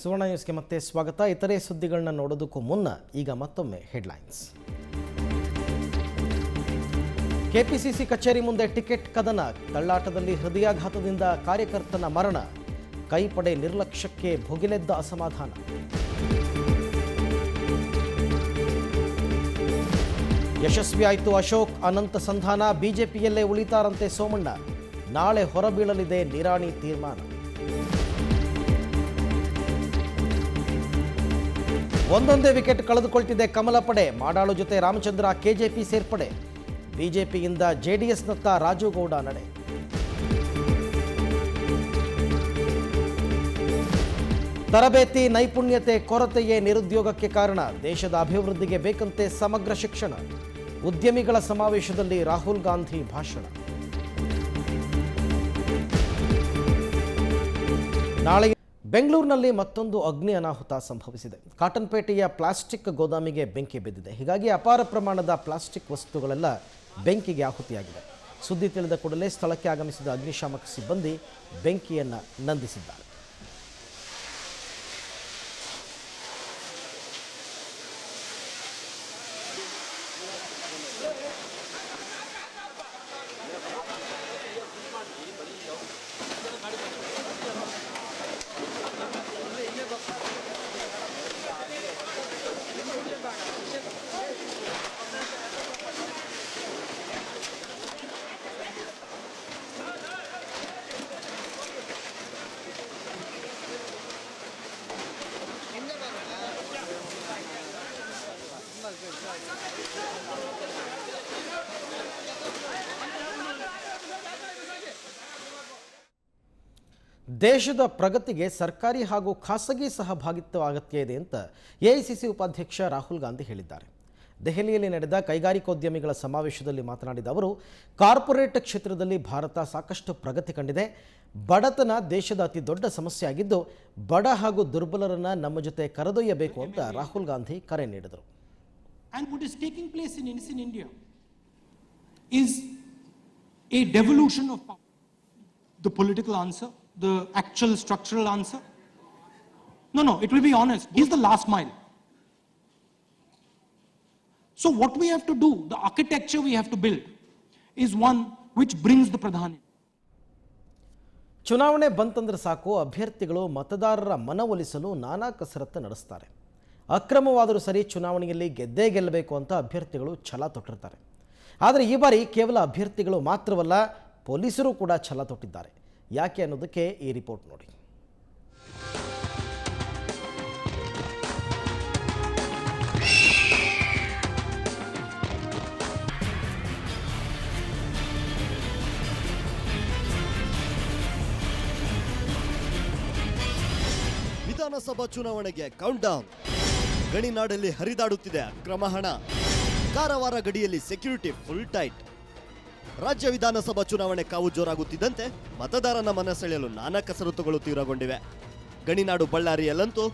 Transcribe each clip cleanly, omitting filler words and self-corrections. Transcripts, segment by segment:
ಸುವರ್ಣ ನ್ಯೂಸ್ಗೆ ಮತ್ತೆ ಸ್ವಾಗತ. ಇತರೆ ಸುದ್ದಿಗಳನ್ನ ನೋಡೋದಕ್ಕೂ ಮುನ್ನ ಈಗ ಮತ್ತೊಮ್ಮೆ ಹೆಡ್ಲೈನ್ಸ್. ಕೆಪಿಸಿಸಿ ಕಚೇರಿ ಮುಂದೆ ಟಿಕೆಟ್ ಕದನ, ತಳ್ಳಾಟದಲ್ಲಿ ಹೃದಯಾಘಾತದಿಂದ ಕಾರ್ಯಕರ್ತನ ಮರಣ, ಕೈಪಡೆ ನಿರ್ಲಕ್ಷ್ಯಕ್ಕೆ ಭುಗಿಲೆದ್ದ ಅಸಮಾಧಾನ. ಯಶಸ್ವಿಯಾಯಿತು ಅಶೋಕ್ ಅನಂತ ಸಂಧಾನ, ಬಿಜೆಪಿಯಲ್ಲೇ ಉಳಿತಾರಂತೆ ಸೋಮಣ್ಣ, ನಾಳೆ ಹೊರಬೀಳಲಿದೆ ನಿರಾಣಿ ತೀರ್ಮಾನ. ಒಂದೊಂದೇ ವಿಕೆಟ್ ಕಳೆದುಕೊಳ್ತಿದೆ ಕಮಲ ಪಡೆ, ಮಾಡಾಳು ಜೊತೆ ರಾಮಚಂದ್ರ ಕೆಜೆಪಿ ಸೇರ್ಪಡೆ, ಬಿಜೆಪಿಯಿಂದ ಜೆಡಿಎಸ್ನತ್ತ ರಾಜುಗೌಡ ನಡೆ. ತರಬೇತಿ ನೈಪುಣ್ಯತೆ ಕೊರತೆಯೇ ನಿರುದ್ಯೋಗಕ್ಕೆ ಕಾರಣ, ದೇಶದ ಅಭಿವೃದ್ಧಿಗೆ ಬೇಕಂತೆ ಸಮಗ್ರ ಶಿಕ್ಷಣ, ಉದ್ಯಮಿಗಳ ಸಮಾವೇಶದಲ್ಲಿ ರಾಹುಲ್ ಗಾಂಧಿ ಭಾಷಣ. ನಾಳೆ ಬೆಂಗಳೂರಿನಲ್ಲಿ ಮತ್ತೊಂದು ಅಗ್ನಿ ಅನಾಹುತ ಸಂಭವಿಸಿದೆ. ಕಾಟನ್ಪೇಟೆಯ ಪ್ಲಾಸ್ಟಿಕ್ ಗೋದಾಮಿಗೆ ಬೆಂಕಿ ಬಿದ್ದಿದೆ. ಹೀಗಾಗಿ ಅಪಾರ ಪ್ರಮಾಣದ ಪ್ಲಾಸ್ಟಿಕ್ ವಸ್ತುಗಳೆಲ್ಲ ಬೆಂಕಿಗೆ ಆಹುತಿಯಾಗಿದೆ. ಸುದ್ದಿ ತಿಳಿದ ಕೂಡಲೇ ಸ್ಥಳಕ್ಕೆ ಆಗಮಿಸಿದ ಅಗ್ನಿಶಾಮಕ ಸಿಬ್ಬಂದಿ ಬೆಂಕಿಯನ್ನು ನಂದಿಸಿದ್ದಾರೆ. ದೇಶದ ಪ್ರಗತಿಗೆ ಸರ್ಕಾರಿ ಹಾಗೂ ಖಾಸಗಿ ಸಹಭಾಗಿತ್ವ ಅಗತ್ಯ ಇದೆ ಅಂತ ಎಐಸಿಸಿ ಉಪಾಧ್ಯಕ್ಷ ರಾಹುಲ್ ಗಾಂಧಿ ಹೇಳಿದ್ದಾರೆ. ದೆಹಲಿಯಲ್ಲಿ ನಡೆದ ಕೈಗಾರಿಕೋದ್ಯಮಿಗಳ ಸಮಾವೇಶದಲ್ಲಿ ಮಾತನಾಡಿದ ಅವರು, ಕಾರ್ಪೊರೇಟ್ ಕ್ಷೇತ್ರದಲ್ಲಿ ಭಾರತ ಸಾಕಷ್ಟು ಪ್ರಗತಿ ಕಂಡಿದೆ. ಬಡತನ ದೇಶದ ಅತಿ ದೊಡ್ಡ ಸಮಸ್ಯೆ ಆಗಿದ್ದು, ಬಡ ಹಾಗೂ ದುರ್ಬಲರನ್ನ ನಮ್ಮ ಜೊತೆ ಕರೆದೊಯ್ಯಬೇಕು ಅಂತ ರಾಹುಲ್ ಗಾಂಧಿ ಕರೆ ನೀಡಿದರು. And what is taking place in India is a devolution of power. The political answer, the actual structural answer. No, it will be honest. He's the last mile. So what we have to do, the architecture we have to build, is one which brings the Pradhani. ಚುನಾವಣೆ ಬಂತಂದ್ರೆ ಸಾಕು, ಅಭ್ಯರ್ಥಿಗಳು ಮತದಾರರ ಮನವೊಲಿಸಲು ನಾನಾ ಕಸರತ್ತು ನಡೆಸ್ತಾರೆ. ಅಕ್ರಮವಾದರೂ ಸರಿ ಚುನಾವಣೆಯಲ್ಲಿ ಗೆದ್ದೇ ಗೆಲ್ಲಬೇಕು ಅಂತ ಅಭ್ಯರ್ಥಿಗಳು ಛಲ ತೊಟ್ಟಿರ್ತಾರೆ. ಆದರೆ ಈ ಬಾರಿ ಕೇವಲ ಅಭ್ಯರ್ಥಿಗಳು ಮಾತ್ರವಲ್ಲ, ಪೊಲೀಸರು ಕೂಡ ಛಲ ತೊಟ್ಟಿದ್ದಾರೆ. ಯಾಕೆ ಅನ್ನೋದಕ್ಕೆ ಈ ರಿಪೋರ್ಟ್ ನೋಡಿ. ವಿಧಾನಸಭಾ ಚುನಾವಣೆಗೆ ಕೌಂಟ್ ಡೌನ್. ಗಣಿನಾಡಲ್ಲಿ ಹರಿದಾಡುತ್ತಿದೆ ಅಕ್ರಮ ಹಣ. ಕಾರವಾರ ಗಡಿಯಲ್ಲಿ ಸೆಕ್ಯೂರಿಟಿ ಫುಲ್ ಟೈಟ್. ರಾಜ್ಯ ವಿಧಾನಸಭಾ ಚುನಾವಣೆ ಕಾವು ಜೋರಾಗುತ್ತಿದ್ದಂತೆ ಮತದಾರನ ಮನ ಸೆಳೆಯಲು ನಾನಾ ಕಸರತ್ತುಗಳು ತೀವ್ರಗೊಂಡಿವೆ. ಗಣಿನಾಡು ಬಳ್ಳಾರಿಯಲ್ಲಂತೂ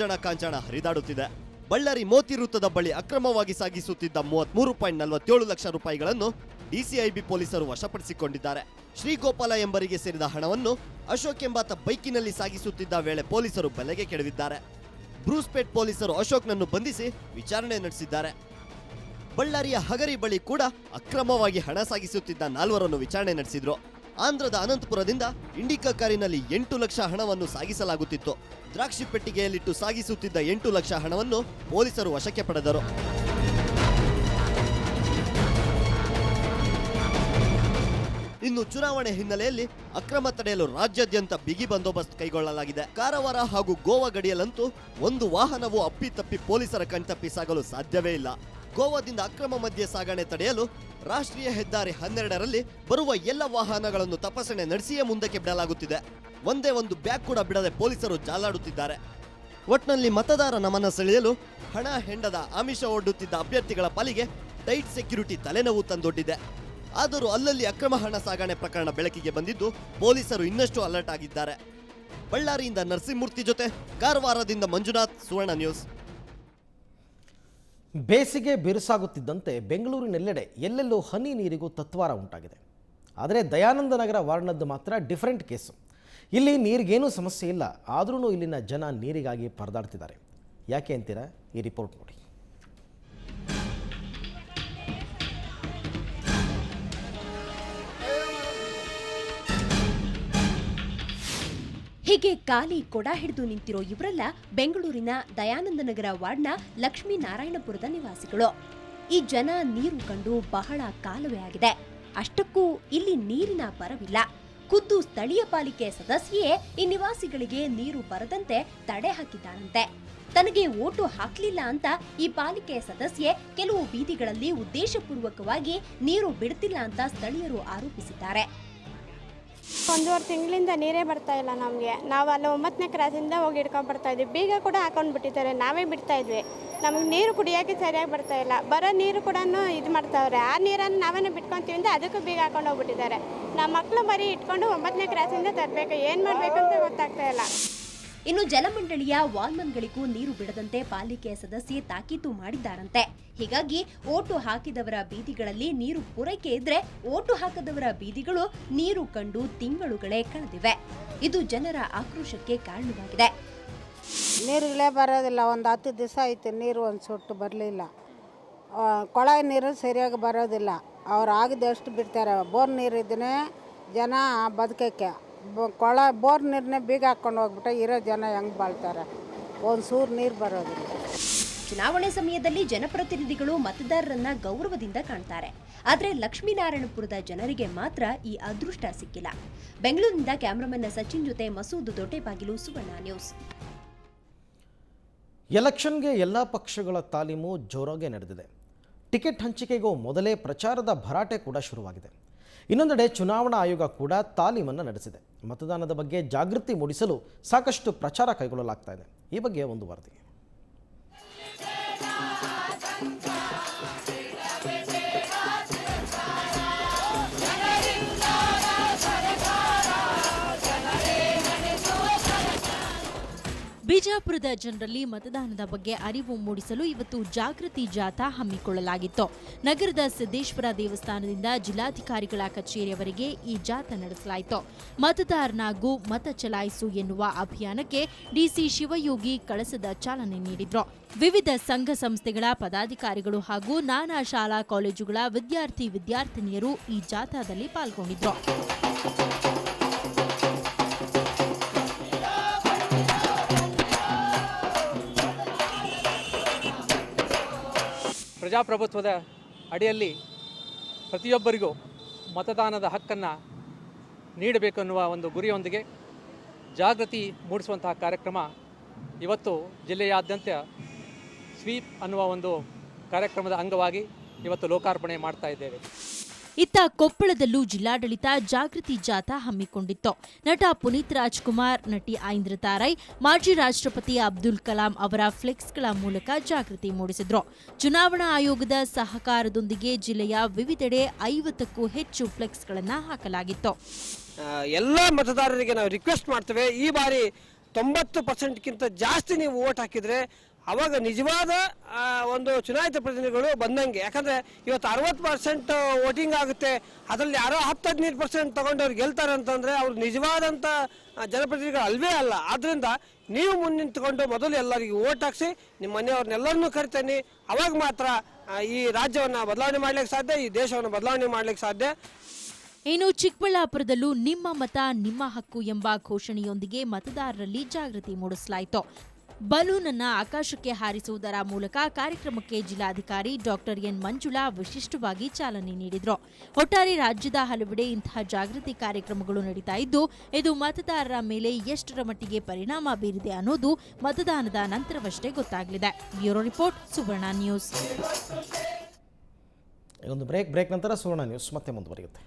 ಜಣ ಕಾಂಚಣ ಹರಿದಾಡುತ್ತಿದೆ. ಬಳ್ಳಾರಿ ಮೋತಿ ವೃತ್ತದ ಬಳಿ ಅಕ್ರಮವಾಗಿ ಸಾಗಿಸುತ್ತಿದ್ದ 33.47 ಲಕ್ಷ ರೂಪಾಯಿಗಳನ್ನು ಡಿಸಿಐಬಿ ಪೊಲೀಸರು ವಶಪಡಿಸಿಕೊಂಡಿದ್ದಾರೆ. ಶ್ರೀಗೋಪಾಲ ಎಂಬರಿಗೆ ಸೇರಿದ ಹಣವನ್ನು ಅಶೋಕ್ ಎಂಬಾತ ಬೈಕಿನಲ್ಲಿ ಸಾಗಿಸುತ್ತಿದ್ದ ವೇಳೆ ಪೊಲೀಸರು ಬಲೆಗೆ ಕೆಡವಿದ್ದಾರೆ. ಬ್ರೂಸ್ಪೇಟ್ ಪೊಲೀಸರು ಅಶೋಕ್ನನ್ನು ಬಂಧಿಸಿ ವಿಚಾರಣೆ ನಡೆಸಿದ್ದಾರೆ. ಬಳ್ಳಾರಿಯ ಹಗರಿ ಬಳಿ ಕೂಡ ಅಕ್ರಮವಾಗಿ ಹಣ ಸಾಗಿಸುತ್ತಿದ್ದ 4ವರನ್ನು ವಿಚಾರಣೆ ನಡೆಸಿದ್ರು. ಆಂಧ್ರದ ಅನಂತಪುರದಿಂದ ಇಂಡಿಕಾ ಕಾರಿನಲ್ಲಿ 8 ಲಕ್ಷ ಹಣವನ್ನು ಸಾಗಿಸಲಾಗುತ್ತಿತ್ತು. ದ್ರಾಕ್ಷಿ ಪೆಟ್ಟಿಗೆಯಲ್ಲಿಟ್ಟು ಸಾಗಿಸುತ್ತಿದ್ದ 8 ಲಕ್ಷ ಹಣವನ್ನು ಪೊಲೀಸರು ವಶಕ್ಕೆ ಪಡೆದರು. ಇನ್ನು ಚುನಾವಣೆ ಹಿನ್ನೆಲೆಯಲ್ಲಿ ಅಕ್ರಮ ತಡೆಯಲು ರಾಜ್ಯಾದ್ಯಂತ ಬಿಗಿ ಬಂದೋಬಸ್ತ್ ಕೈಗೊಳ್ಳಲಾಗಿದೆ. ಕಾರವಾರ ಹಾಗೂ ಗೋವಾ ಗಡಿಯಲ್ಲಂತೂ ಒಂದು ವಾಹನವು ಅಪ್ಪಿತಪ್ಪಿ ಪೊಲೀಸರ ಕಣ್ತಪ್ಪಿ ಸಾಗಲು ಸಾಧ್ಯವೇ ಇಲ್ಲ. ಗೋವಾದಿಂದ ಅಕ್ರಮ ಮದ್ಯ ಸಾಗಣೆ ತಡೆಯಲು ರಾಷ್ಟ್ರೀಯ ಹೆದ್ದಾರಿ 12ರಲ್ಲಿ ಬರುವ ಎಲ್ಲ ವಾಹನಗಳನ್ನು ತಪಾಸಣೆ ನಡೆಸಿಯೇ ಮುಂದಕ್ಕೆ ಬಿಡಲಾಗುತ್ತಿದೆ. ಒಂದೇ ಒಂದು ಬ್ಯಾಗ್ ಕೂಡ ಬಿಡದೆ ಪೊಲೀಸರು ಜಾಲಾಡುತ್ತಿದ್ದಾರೆ. ಒಟ್ನಲ್ಲಿ ಮತದಾರನ ಮನ ಸೆಳೆಯಲು ಹಣ ಹೆಂಡದ ಆಮಿಷ ಒಡ್ಡುತ್ತಿದ್ದ ಅಭ್ಯರ್ಥಿಗಳ ಪಾಲಿಗೆ ಟೈಟ್ ಸೆಕ್ಯೂರಿಟಿ ತಲೆನೋವು ತಂದೊಡ್ಡಿದೆ. ಆದರೂ ಅಲ್ಲಲ್ಲಿ ಅಕ್ರಮ ಹಣ ಸಾಗಣೆ ಪ್ರಕರಣ ಬೆಳಕಿಗೆ ಬಂದಿದ್ದು ಪೊಲೀಸರು ಇನ್ನಷ್ಟು ಅಲರ್ಟ್ ಆಗಿದ್ದಾರೆ. ಬಳ್ಳಾರಿಯಿಂದ ನರಸಿಂಹಮೂರ್ತಿ ಜೊತೆ ಕಾರವಾರದಿಂದ ಮಂಜುನಾಥ್, ಸುವರ್ಣ ನ್ಯೂಸ್. ಬೇಸಿಗೆ ಬಿರುಸಾಗುತ್ತಿದ್ದಂತೆ ಬೆಂಗಳೂರಿನೆಲ್ಲೆಡೆ ಎಲ್ಲೆಲ್ಲೂ ಹನಿ ನೀರಿಗೂ ತತ್ವಾರ ಉಂಟಾಗಿದೆ. ಆದರೆ ದಯಾನಂದ ನಗರ ವಾರ್ಡ್ನದ್ದು ಮಾತ್ರ ಡಿಫರೆಂಟ್ ಕೇಸು. ಇಲ್ಲಿ ನೀರಿಗೇನೂ ಸಮಸ್ಯೆ ಇಲ್ಲ, ಆದ್ರೂ ಇಲ್ಲಿನ ಜನ ನೀರಿಗಾಗಿ ಪರದಾಡ್ತಿದ್ದಾರೆ. ಯಾಕೆ ಅಂತೀರಾ? ಈ ರಿಪೋರ್ಟ್ ನೋಡಿ. ಹೀಗೆ ಖಾಲಿ ಕೊಡ ಹಿಡಿದು ನಿಂತಿರೋ ಇವರೆಲ್ಲ ಬೆಂಗಳೂರಿನ ದಯಾನಂದ ನಗರ ವಾರ್ಡ್ನ ಲಕ್ಷ್ಮೀನಾರಾಯಣಪುರದ ನಿವಾಸಿಗಳು. ಈ ಜನ ನೀರು ಕಂಡು ಬಹಳ ಕಾಲವೇ ಆಗಿದೆ. ಅಷ್ಟಕ್ಕೂ ಇಲ್ಲಿ ನೀರಿನ ಬರವಿಲ್ಲ. ಖುದ್ದು ಸ್ಥಳೀಯ ಪಾಲಿಕೆ ಸದಸ್ಯೆಯೇ ಈ ನಿವಾಸಿಗಳಿಗೆ ನೀರು ಬರದಂತೆ ತಡೆ ಹಾಕಿದ್ದಾರಂತೆ. ತನಗೆ ಓಟು ಹಾಕ್ಲಿಲ್ಲ ಅಂತ ಈ ಪಾಲಿಕೆ ಸದಸ್ಯೆ ಕೆಲವು ಬೀದಿಗಳಲ್ಲಿ ಉದ್ದೇಶಪೂರ್ವಕವಾಗಿ ನೀರು ಬಿಡ್ತಿಲ್ಲ ಅಂತ ಸ್ಥಳೀಯರು ಆರೋಪಿಸಿದ್ದಾರೆ. 1.5 ತಿಂಗಳಿಂದ ನೀರೇ ಬರ್ತಾ ಇಲ್ಲ ನಮಗೆ. ನಾವು ಅಲ್ಲಿ 9ನೇ ಕ್ರಾಸಿಂದ ಹೋಗಿ ಹಿಡ್ಕೊಂಡು ಬರ್ತಾ ಇದ್ವಿ. ಬೀಗ ಕೂಡ ಹಾಕೊಂಡು ಬಿಟ್ಟಿದ್ದಾರೆ, ನಾವೇ ಬಿಡ್ತಾ ಇದ್ವಿ. ನಮಗೆ ನೀರು ಕುಡಿಯೋಕ್ಕೆ ಸರಿಯಾಗಿ ಬರ್ತಾ ಇಲ್ಲ. ಬರೋ ನೀರು ಕೂಡ ಇದು ಮಾಡ್ತಾವ್ರೆ. ಆ ನೀರನ್ನು ನಾವೇನೇ ಬಿಟ್ಕೊತೀವಿ ಅಂತ ಅದಕ್ಕೂ ಬೀಗ ಹಾಕೊಂಡು ಹೋಗ್ಬಿಟ್ಟಿದ್ದಾರೆ. ನಮ್ಮ ಮಕ್ಕಳು ಬರೀ ಇಟ್ಕೊಂಡು 9ನೇ ಕ್ರಾಸಿಂದ ತರಬೇಕು. ಏನು ಮಾಡಬೇಕು ಅಂತ ಗೊತ್ತಾಗ್ತಾ ಇಲ್ಲ. ಇನ್ನು ಜಲಮಂಡಳಿಯ ವಾಲ್ಮನ್ಗಳಿಗೂ ನೀರು ಬಿಡದಂತೆ ಪಾಲಿಕೆ ಸದಸ್ಯೆ ತಾಕೀತು ಮಾಡಿದ್ದಾರಂತೆ. ಹೀಗಾಗಿ ಓಟು ಹಾಕಿದವರ ಬೀದಿಗಳಲ್ಲಿ ನೀರು ಪೂರೈಕೆ ಇದ್ರೆ ಓಟು ಹಾಕದವರ ಬೀದಿಗಳು ನೀರು ಕಂಡು ತಿಂಗಳುಗಳೇ ಕಳೆದಿವೆ. ಇದು ಜನರ ಆಕ್ರೋಶಕ್ಕೆ ಕಾರಣವಾಗಿದೆ. ನೀರುಗಳೇ ಬರೋದಿಲ್ಲ. ಒಂದು 10 ದಿವಸ ಆಯಿತು ನೀರು ಒಂದು ಸೊಟ್ಟು ಬರಲಿಲ್ಲ. ಕೊಳಾಯಿ ನೀರು ಸರಿಯಾಗಿ ಬರೋದಿಲ್ಲ. ಅವ್ರು ಆಗಿದಷ್ಟು ಬಿಡ್ತಾರೆ. ಬೋರ್ ನೀರಿದ್ದನೇ ಜನ ಬದುಕಕ್ಕೆ. ಬೋರ್ ನೀರನ್ನೇ ಬೀಗ ಹಾಕ್ಕೊಂಡು ಹೋಗ್ಬಿಟ್ಟು ಇರೋ ಜನ ಹೆಂಗೆ ಬಾಳ್ತಾರೆ? ಒಂದು ಸೂರು ನೀರು ಬರೋದಿಲ್ಲ. ಚುನಾವಣೆ ಸಮಯದಲ್ಲಿ ಜನಪ್ರತಿನಿಧಿಗಳು ಮತದಾರರನ್ನ ಗೌರವದಿಂದ ಕಾಣ್ತಾರೆ. ಆದರೆ ಲಕ್ಷ್ಮೀನಾರಾಯಣಪುರದ ಜನರಿಗೆ ಮಾತ್ರ ಈ ಅದೃಷ್ಟ ಸಿಕ್ಕಿಲ್ಲ. ಬೆಂಗಳೂರಿನಿಂದ ಕ್ಯಾಮರಾಮನ್ ಸಚಿನ್ ಜೊತೆ ಮಸೂದ್ ದೊಡ್ಡಬಾಗಿಲು, ಸುವರ್ಣ ನ್ಯೂಸ್. ಎಲೆಕ್ಷನ್ಗೆ ಎಲ್ಲ ಪಕ್ಷಗಳ ತಾಲೀಮು ಜೋರಾಗಿ ನಡೆದಿದೆ. ಟಿಕೆಟ್ ಹಂಚಿಕೆಗೂ ಮೊದಲೇ ಪ್ರಚಾರದ ಭರಾಟೆ ಕೂಡ ಶುರುವಾಗಿದೆ. ಇನ್ನೊಂದೆಡೆ ಚುನಾವಣಾ ಆಯೋಗ ಕೂಡ ತಾಲೀಮನ್ನು ನಡೆಸಿದೆ. ಮತದಾನದ ಬಗ್ಗೆ ಜಾಗೃತಿ ಮೂಡಿಸಲು ಸಾಕಷ್ಟು ಪ್ರಚಾರ ಕೈಗೊಳ್ಳಲಾಗ್ತಾ ಇದೆ. ಈ ಬಗ್ಗೆ ಒಂದು ವರದಿ. ಬಿಜಾಪುರದ ಜನರಲ್ಲಿ ಮತದಾನದ ಬಗ್ಗೆ ಅರಿವು ಮೂಡಿಸಲು ಇವತ್ತು ಜಾಗೃತಿ ಜಾಥಾ ಹಮ್ಮಿಕೊಳ್ಳಲಾಗಿತ್ತು. ನಗರದ ಸಿದ್ದೇಶ್ವರ ದೇವಸ್ಥಾನದಿಂದ ಜಿಲ್ಲಾಧಿಕಾರಿಗಳ ಕಚೇರಿಯವರೆಗೆ ಈ ಜಾಥಾ ನಡೆಸಲಾಯಿತು. ಮತದಾರನಾಗು ಮತ ಚಲಾಯಿಸು ಎನ್ನುವ ಅಭಿಯಾನಕ್ಕೆ ಡಿಸಿ ಶಿವಯೋಗಿ ಕಳಸದ ಚಾಲನೆ ನೀಡಿದ್ರು. ವಿವಿಧ ಸಂಘ ಸಂಸ್ಥೆಗಳ ಪದಾಧಿಕಾರಿಗಳು ಹಾಗೂ ನಾನಾ ಶಾಲಾ ಕಾಲೇಜುಗಳ ವಿದ್ಯಾರ್ಥಿನಿಯರು ಈ ಜಾಥಾದಲ್ಲಿ ಪಾಲ್ಗೊಂಡಿದ್ರು. ಪ್ರಜಾಪ್ರಭುತ್ವದ ಅಡಿಯಲ್ಲಿ ಪ್ರತಿಯೊಬ್ಬರಿಗೂ ಮತದಾನದ ಹಕ್ಕನ್ನು ನೀಡಬೇಕೆನ್ನುವ ಒಂದು ಗುರಿಯೊಂದಿಗೆ ಜಾಗೃತಿ ಮೂಡಿಸುವಂತಹ ಕಾರ್ಯಕ್ರಮ ಇವತ್ತು ಜಿಲ್ಲೆಯಾದ್ಯಂತ ಸ್ವೀಪ್ ಅನ್ನುವ ಒಂದು ಕಾರ್ಯಕ್ರಮದ ಅಂಗವಾಗಿ ಇವತ್ತು ಲೋಕಾರ್ಪಣೆ ಮಾಡ್ತಾ ಇದ್ದೇವೆ. ಇತ್ತ ಕೊಪ್ಪಳದಲ್ಲೂ ಜಿಲ್ಲಾಡಳಿತ ಜಾಗೃತಿ ಜಾಥಾ ಹಮ್ಮಿಕೊಂಡಿತ್ತು. ನಟ ಪುನೀತ್ ರಾಜ್ಕುಮಾರ್, ನಟಿ ಐಂದ್ರತಾ ರೈ, ಮಾಜಿ ರಾಷ್ಟ್ರಪತಿ ಅಬ್ದುಲ್ ಕಲಾಂ ಅವರ ಫ್ಲೆಕ್ಸ್ಗಳ ಮೂಲಕ ಜಾಗೃತಿ ಮೂಡಿಸಿದ್ರು. ಚುನಾವಣಾ ಆಯೋಗದ ಸಹಕಾರದೊಂದಿಗೆ ಜಿಲ್ಲೆಯ ವಿವಿಧೆಡೆ 50ಕ್ಕೂ ಹೆಚ್ಚು ಫ್ಲೆಕ್ಸ್ಗಳನ್ನು ಹಾಕಲಾಗಿತ್ತು. ಎಲ್ಲ ಮತದಾರರಿಗೆ ನಾವು ರಿಕ್ವೆಸ್ಟ್ ಮಾಡ್ತೇವೆ, ಈ ಬಾರಿ 90%ಕ್ಕಿಂತ ಜಾಸ್ತಿ ನೀವು ವೋಟ್ ಹಾಕಿದರೆ ಅವಾಗ ನಿಜವಾದ ಒಂದು ಚುನಾಯಿತ ಪ್ರತಿನಿಧಿಗಳು ಬಂದಂಗೆ. ಯಾಕಂದರೆ ಇವತ್ತು 60% ವೋಟಿಂಗ್ ಆಗುತ್ತೆ, ಅದರಲ್ಲಿ ಯಾರೋ 10-15% ತಗೊಂಡವ್ರು ಗೆಲ್ತಾರೆ ಅಂತಂದರೆ ಅವ್ರು ನಿಜವಾದಂಥ ಜನಪ್ರತಿನಿಧಿಗಳು ಅಲ್ವೇ ಅಲ್ಲ. ಆದ್ದರಿಂದ ನೀವು ಮುನ್ನಿಂತುಕೊಂಡು ಮೊದಲು ಎಲ್ಲರಿಗೂ ವೋಟ್ ಹಾಕಿಸಿ, ನಿಮ್ಮ ಮನೆಯವ್ರನ್ನೆಲ್ಲರನ್ನೂ ಕರಿತೇನೆ. ಅವಾಗ ಮಾತ್ರ ಈ ರಾಜ್ಯವನ್ನು ಬದಲಾವಣೆ ಮಾಡಲಿಕ್ಕೆ ಸಾಧ್ಯ, ಈ ದೇಶವನ್ನು ಬದಲಾವಣೆ ಮಾಡಲಿಕ್ಕೆ ಸಾಧ್ಯ. ಇನ್ನು ಚಿಕ್ಕಬಳ್ಳಾಪುರದಲ್ಲೂ ನಿಮ್ಮ ಮತ ನಿಮ್ಮ ಹಕ್ಕು ಎಂಬ ಘೋಷಣೆಯೊಂದಿಗೆ ಮತದಾರರಲ್ಲಿ ಜಾಗೃತಿ ಮೂಡಿಸಲಾಯಿತು. ಬಲೂನ್ ಅನ್ನು ಆಕಾಶಕ್ಕೆ ಹಾರಿಸುವುದರ ಮೂಲಕ ಕಾರ್ಯಕ್ರಮಕ್ಕೆ ಜಿಲ್ಲಾಧಿಕಾರಿ ಡಾಕ್ಟರ್ ಎನ್ ಮಂಜುಳಾ ವಿಶಿಷ್ಟವಾಗಿ ಚಾಲನೆ ನೀಡಿದರು. ಒಟ್ಟಾರೆ ರಾಜ್ಯದ ಹಲವೆಡೆ ಇಂತಹ ಜಾಗೃತಿ ಕಾರ್ಯಕ್ರಮಗಳು ನಡೀತಾ ಇದ್ದು, ಇದು ಮತದಾರರ ಮೇಲೆ ಎಷ್ಟರ ಮಟ್ಟಿಗೆ ಪರಿಣಾಮ ಬೀರಿದೆ ಅನ್ನೋದು ಮತದಾನದ ನಂತರವಷ್ಟೇ ಗೊತ್ತಾಗಲಿದೆ. ಬ್ಯೂರೋ ರಿಪೋರ್ಟ್, ಸುವರ್ಣ ನ್ಯೂಸ್. ಒಂದು ಬ್ರೇಕ್ ನಂತರ ಸುವರ್ಣ ನ್ಯೂಸ್ ಮತ್ತೆ ಮುಂದುವರಿಯುತ್ತೆ.